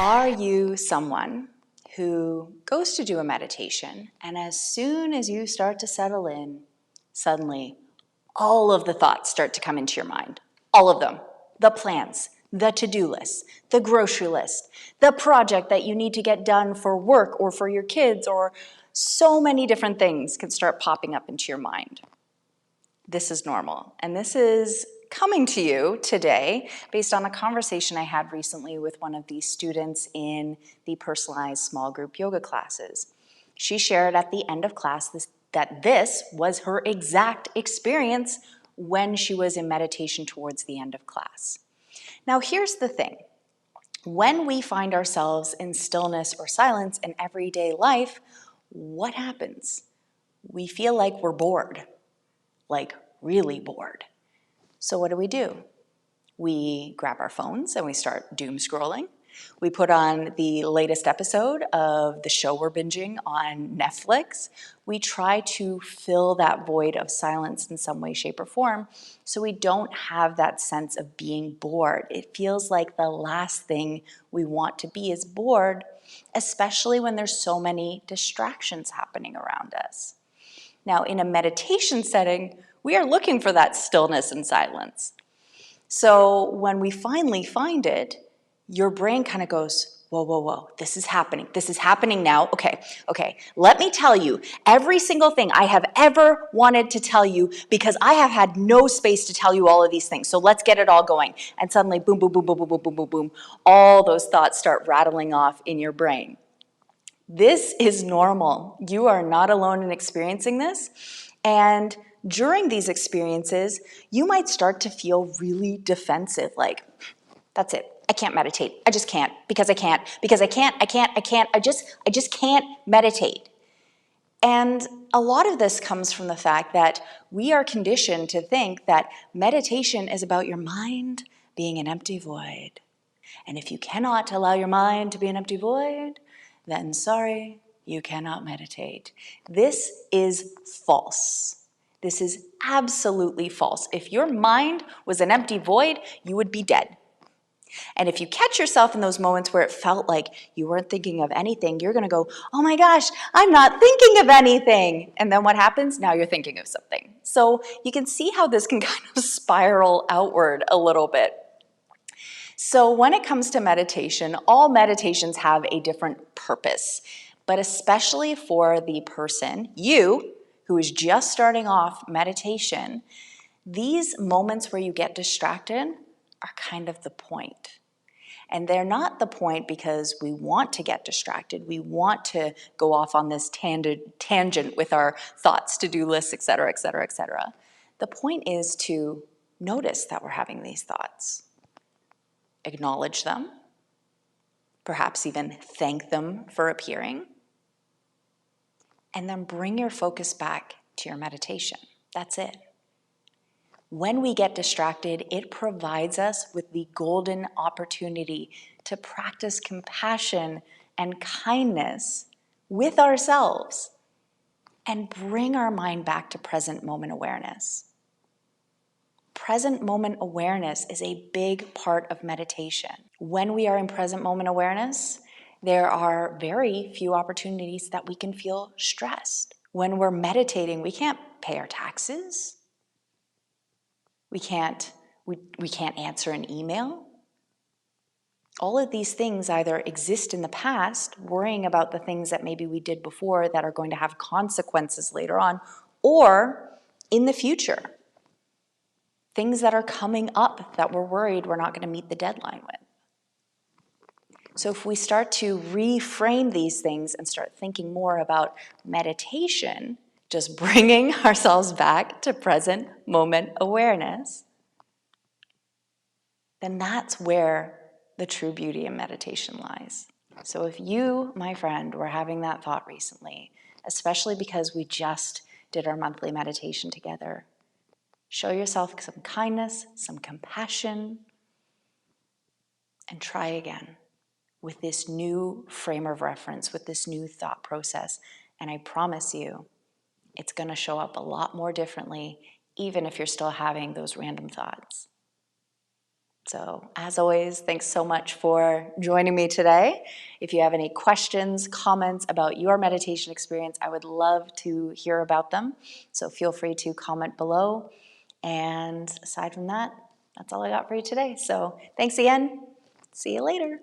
Are you someone who goes to do a meditation, and as soon as you start to settle in, suddenly all of the thoughts start to come into your mind? All of them. The plans, the to-do list, the grocery list, the project that you need to get done for work or for your kids, or so many different things can start popping up into your mind. This is normal, and this is coming to you today based on a conversation I had recently with one of the students in the personalized small group yoga classes. She shared at the end of class that this was her exact experience when she was in meditation towards the end of class. Now, here's the thing. When we find ourselves in stillness or silence in everyday life, what happens? We feel like we're bored, like really bored. So what do? We grab our phones and we start doom scrolling. We put on the latest episode of the show we're binging on Netflix. We try to fill that void of silence in some way, shape, or form so we don't have that sense of being bored. It feels like the last thing we want to be is bored, especially when there's so many distractions happening around us. Now, in a meditation setting, we are looking for that stillness and silence. So when we finally find it, your brain kind of goes, whoa, whoa, whoa, this is happening now. Okay, let me tell you every single thing I have ever wanted to tell you because I have had no space to tell you all of these things. So let's get it all going. And suddenly, boom, boom, boom, boom, boom, boom, boom, boom, boom, all those thoughts start rattling off in your brain. This is normal. You are not alone in experiencing this. And during these experiences, you might start to feel really defensive, like, that's it. I can't meditate. I just can't because I can't. I just can't meditate. And a lot of this comes from the fact that we are conditioned to think that meditation is about your mind being an empty void. And if you cannot allow your mind to be an empty void, then sorry, you cannot meditate. This is false. This is absolutely false. If your mind was an empty void, you would be dead. And if you catch yourself in those moments where it felt like you weren't thinking of anything, you're going to go, oh my gosh, I'm not thinking of anything. And then what happens? Now you're thinking of something. So you can see how this can kind of spiral outward a little bit. So when it comes to meditation, all meditations have a different purpose, but especially for the person, you, who is just starting off meditation, these moments where you get distracted are kind of the point. And they're not the point because we want to get distracted. We want to go off on this tangent with our thoughts, to-do lists, et cetera, et cetera, et cetera. The point is to notice that we're having these thoughts. Acknowledge them, perhaps even thank them for appearing, and then bring your focus back to your meditation. That's it. When we get distracted, it provides us with the golden opportunity to practice compassion and kindness with ourselves and bring our mind back to present moment awareness. Present moment awareness is a big part of meditation. When we are in present moment awareness, there are very few opportunities that we can feel stressed. When we're meditating, we can't pay our taxes. We can't answer an email. All of these things either exist in the past, worrying about the things that maybe we did before that are going to have consequences later on, or in the future. Things that are coming up that we're worried we're not going to meet the deadline with. So if we start to reframe these things and start thinking more about meditation, just bringing ourselves back to present moment awareness, then that's where the true beauty in meditation lies. So if you, my friend, were having that thought recently, especially because we just did our monthly meditation together, show yourself some kindness, some compassion, and try again with this new frame of reference, with this new thought process. And I promise you, it's going to show up a lot more differently, even if you're still having those random thoughts. So as always, thanks so much for joining me today. If you have any questions, comments about your meditation experience, I would love to hear about them. So feel free to comment below. And aside from that, that's all I got for you today. So thanks again. See you later.